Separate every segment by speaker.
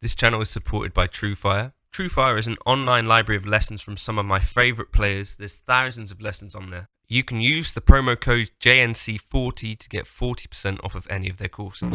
Speaker 1: This channel is supported by TrueFire. TrueFire is an online library of lessons from some of my favourite players. There's thousands of lessons on there. You can use the promo code JNC40 to get 40% off of any of their courses.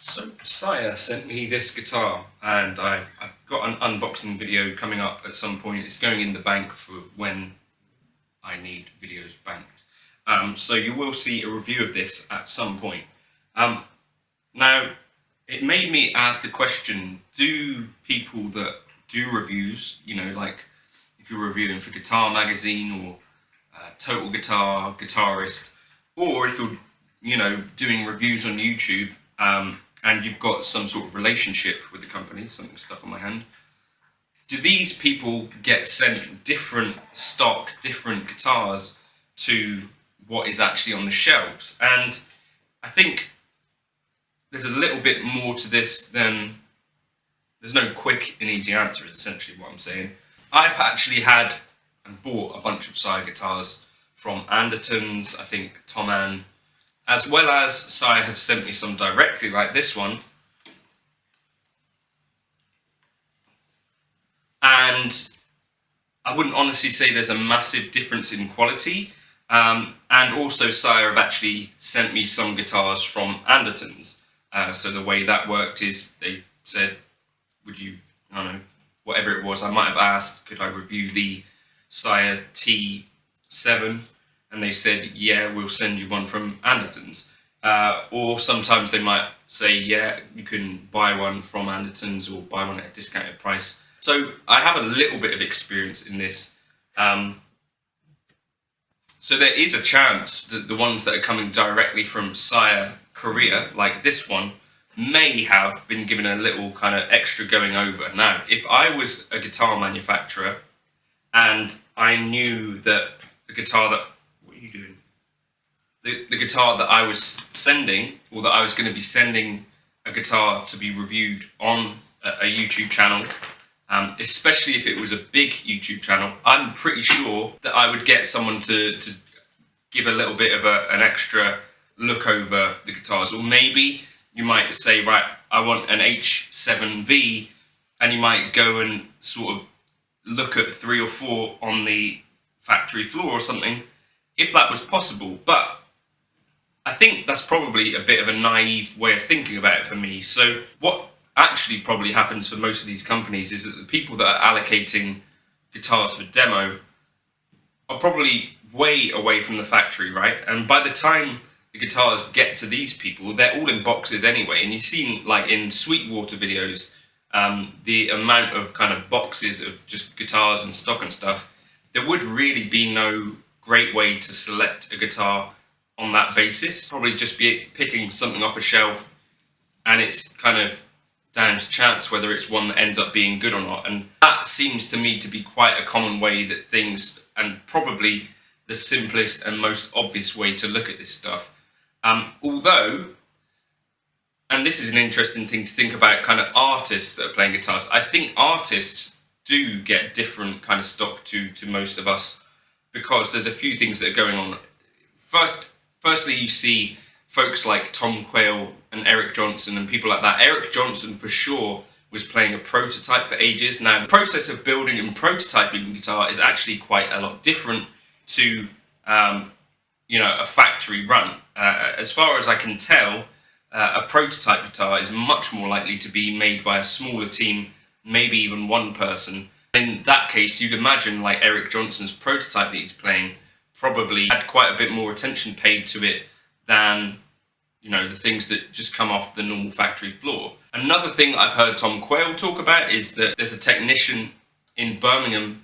Speaker 1: So Sire sent me this guitar, and I've got an unboxing video coming up at some point. It's going in the bank for when I need videos banked. So you will see a review of this at some point. Now, it made me ask the question, do people that do reviews, you know, like if you're reviewing for Guitar Magazine or Total Guitar, Guitarist, or if you're, you know, doing reviews on YouTube, and you've got some sort of relationship with the company, something stuck on my hand, do these people get sent different stock, different guitars to what is actually on the shelves? And I think there's a little bit more to this than, there's no quick and easy answer is essentially what I'm saying. I've actually had and bought a bunch of Sire guitars from Andertons, I think Tom Ann, as well as Sire have sent me some directly, like this one. And I wouldn't honestly say there's a massive difference in quality. And also Sire have actually sent me some guitars from Andertons. So the way that worked is they said, would you, I don't know, whatever it was, I might have asked, could I review the Sire T7? And they said, yeah, we'll send you one from Andertons. Or sometimes they might say, yeah, you can buy one from Andertons or buy one at a discounted price. So I have a little bit of experience in this. So there is a chance that the ones that are coming directly from Sire Korea, like this one, may have been given a little kind of extra going over. Now, if I was a guitar manufacturer and I knew that the guitar that, what are you doing? The guitar that I was sending, or that I was going to be sending a guitar to be reviewed on a YouTube channel, especially if it was a big YouTube channel, I'm pretty sure that I would get someone to give a little bit of an extra look over the guitars. Or maybe you might say, right, I want an H7V, and you might go and sort of look at 3 or 4 on the factory floor or something, if that was possible. But I think that's probably a bit of a naive way of thinking about it for me. So what actually probably happens for most of these companies is that the people that are allocating guitars for demo are probably way away from the factory, right? And by the time the guitars get to these people, they're all in boxes anyway. And you've seen, like in Sweetwater videos, the amount of kind of boxes of just guitars and stock and stuff. There would really be no great way to select a guitar on that basis. Probably just be picking something off a shelf, and it's kind of down to chance whether it's one that ends up being good or not. And that seems to me to be quite a common way that things, and probably the simplest and most obvious way to look at this stuff. Although, and this is an interesting thing to think about, kind of artists that are playing guitars. I think artists do get different kind of stock to most of us, because there's a few things that are going on. Firstly, you see folks like Tom Quayle and Eric Johnson and people like that. Eric Johnson, for sure, was playing a prototype for ages. Now, the process of building and prototyping a guitar is actually quite a lot different to, a factory run. As far as I can tell, a prototype guitar is much more likely to be made by a smaller team, maybe even one person. In that case, you'd imagine like Eric Johnson's prototype that he's playing probably had quite a bit more attention paid to it than, the things that just come off the normal factory floor. Another thing I've heard Tom Quayle talk about is that there's a technician in Birmingham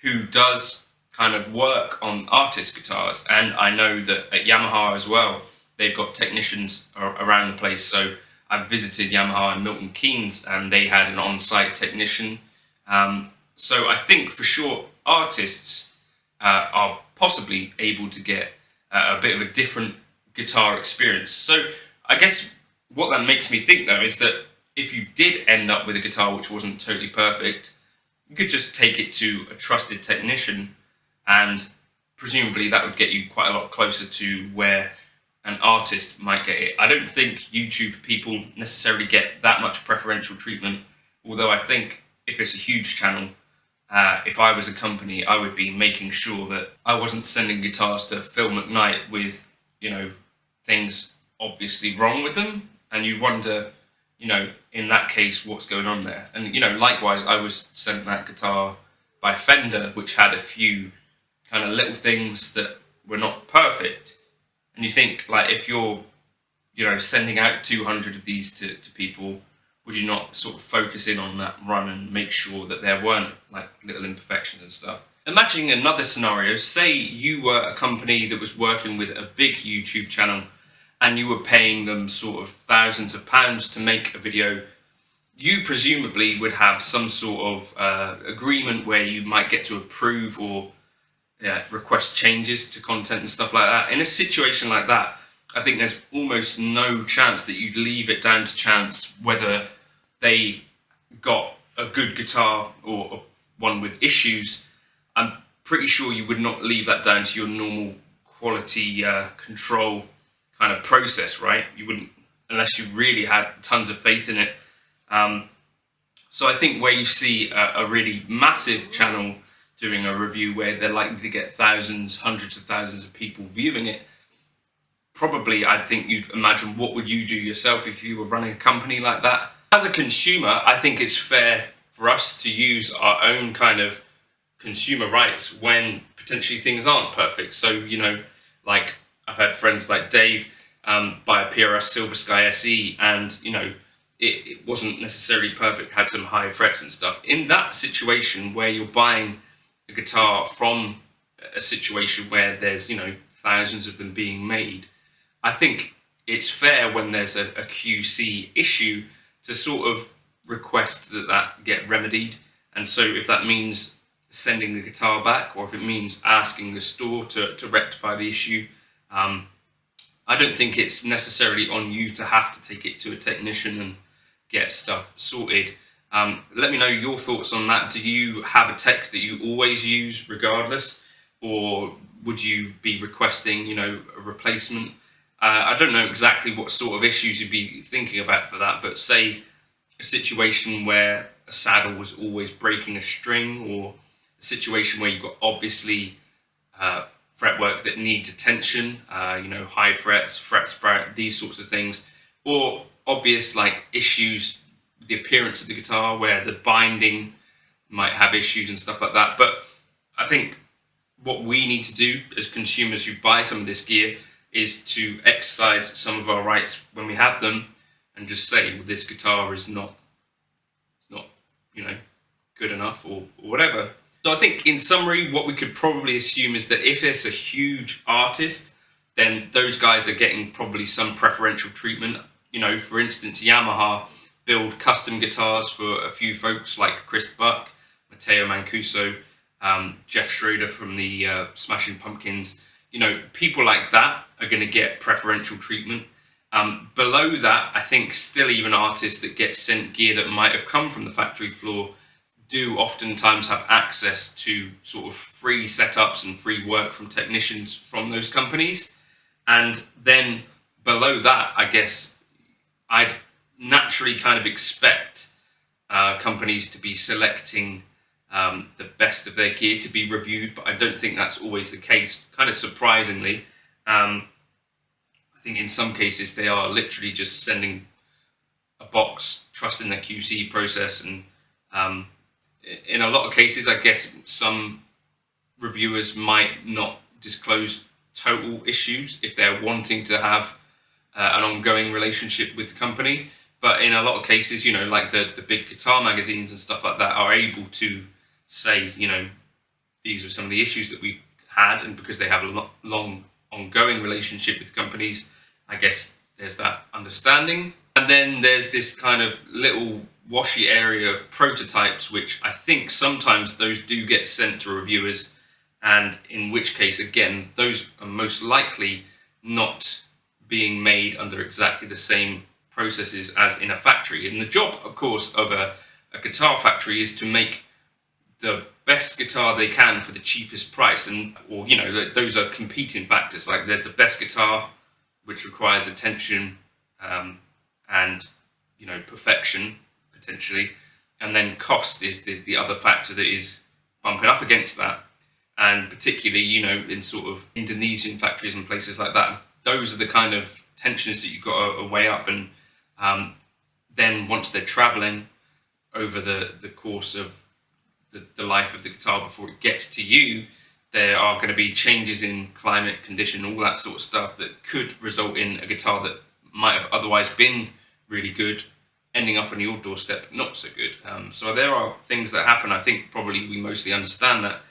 Speaker 1: who does kind of work on artist guitars, and I know that at Yamaha as well, they've got technicians around the place. So I've visited Yamaha in Milton Keynes, and they had an on-site technician. So I think for sure artists are possibly able to get a bit of a different guitar experience. So I guess what that makes me think though is that if you did end up with a guitar which wasn't totally perfect, you could just take it to a trusted technician, and presumably that would get you quite a lot closer to where an artist might get it. I don't think YouTube people necessarily get that much preferential treatment, although I think if it's a huge channel, if I was a company, I would be making sure that I wasn't sending guitars to Phil McKnight with, things obviously wrong with them. And you wonder, in that case, what's going on there? And, likewise, I was sent that guitar by Fender, which had a few kind of little things that were not perfect. And you think, like, if you're, sending out 200 of these to people, would you not sort of focus in on that run and make sure that there weren't, like, little imperfections and stuff? Imagining another scenario, say you were a company that was working with a big YouTube channel and you were paying them sort of thousands of pounds to make a video. You presumably would have some sort of agreement where you might get to approve or request changes to content and stuff like that. In a situation like that, I think there's almost no chance that you'd leave it down to chance whether they got a good guitar or one with issues. I'm pretty sure you would not leave that down to your normal quality control kind of process, right? You wouldn't, unless you really had tons of faith in it. So I think where you see a really massive channel doing a review where they're likely to get thousands, hundreds of thousands of people viewing it, probably I think you'd imagine, what would you do yourself if you were running a company like that? As a consumer, I think it's fair for us to use our own kind of consumer rights when potentially things aren't perfect. So, like I've had friends like Dave buy a PRS Silver Sky SE, and, it wasn't necessarily perfect, had some high frets and stuff. In that situation where you're buying a guitar from a situation where there's, thousands of them being made, I think it's fair when there's a QC issue to sort of request that get remedied. And so if that means sending the guitar back, or if it means asking the store to rectify the issue, I don't think it's necessarily on you to have to take it to a technician and get stuff sorted. Let me know your thoughts on that. Do you have a tech that you always use regardless, or would you be requesting, a replacement? I don't know exactly what sort of issues you'd be thinking about for that, but say a situation where a saddle was always breaking a string, or a situation where you've got obviously fretwork that needs attention, high frets, fret sprout, these sorts of things, or obvious like issues with the appearance of the guitar where the binding might have issues and stuff like that. But I think what we need to do as consumers who buy some of this gear is to exercise some of our rights when we have them and just say, well, this guitar is not, good enough or whatever. So I think in summary, what we could probably assume is that if it's a huge artist, then those guys are getting probably some preferential treatment. For instance, Yamaha build custom guitars for a few folks like Chris Buck, Matteo Mancuso, Jeff Schroeder from the Smashing Pumpkins. People like that are going to get preferential treatment. Below that, I think still even artists that get sent gear that might have come from the factory floor do oftentimes have access to sort of free setups and free work from technicians from those companies. And then below that, I guess I'd naturally kind of expect companies to be selecting the best of their gear to be reviewed, but I don't think that's always the case. Kind of surprisingly, I think in some cases they are literally just sending a box, trusting their QC process, and in a lot of cases, I guess some reviewers might not disclose total issues if they're wanting to have an ongoing relationship with the company. But in a lot of cases, like the big guitar magazines and stuff like that are able to say, these are some of the issues that we've had, and because they have a long ongoing relationship with companies, I guess there's that understanding. And then there's this kind of little washy area of prototypes, which I think sometimes those do get sent to reviewers, and in which case, again, those are most likely not being made under exactly the same processes as in a factory. And the job, of course, of a guitar factory is to make the best guitar they can for the cheapest price, those are competing factors. Like there's the best guitar, which requires attention and perfection potentially, and then cost is the other factor that is bumping up against that. And particularly, in sort of Indonesian factories and places like that, those are the kind of tensions that you've got to weigh up. And then once they're traveling over the course of the life of the guitar before it gets to you, there are going to be changes in climate, condition, all that sort of stuff that could result in a guitar that might have otherwise been really good ending up on your doorstep not so good. So there are things that happen. I think probably we mostly understand that.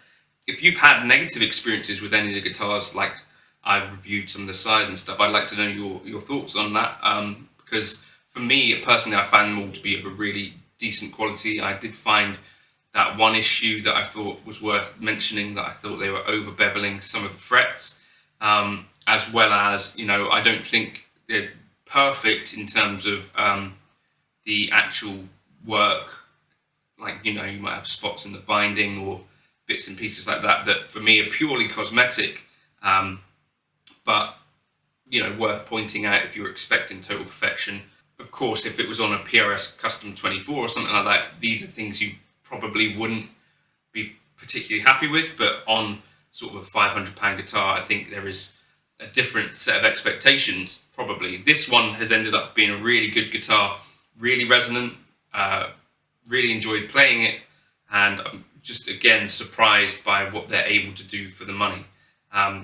Speaker 1: If you've had negative experiences with any of the guitars, like I've reviewed some of the Sires and stuff, I'd like to know your thoughts on that, because for me personally, I found them all to be of a really decent quality. I did find that one issue that I thought was worth mentioning, that I thought they were over beveling some of the frets, as well as, I don't think they're perfect in terms of the actual work. Like, you might have spots in the binding or bits and pieces like that for me are purely cosmetic, but worth pointing out if you're expecting total perfection. Of course, if it was on a PRS Custom 24 or something like that, these are things you probably wouldn't be particularly happy with, but on sort of a £500 guitar, I think there is a different set of expectations probably. This one has ended up being a really good guitar, really resonant, really enjoyed playing it, and I'm just again surprised by what they're able to do for the money.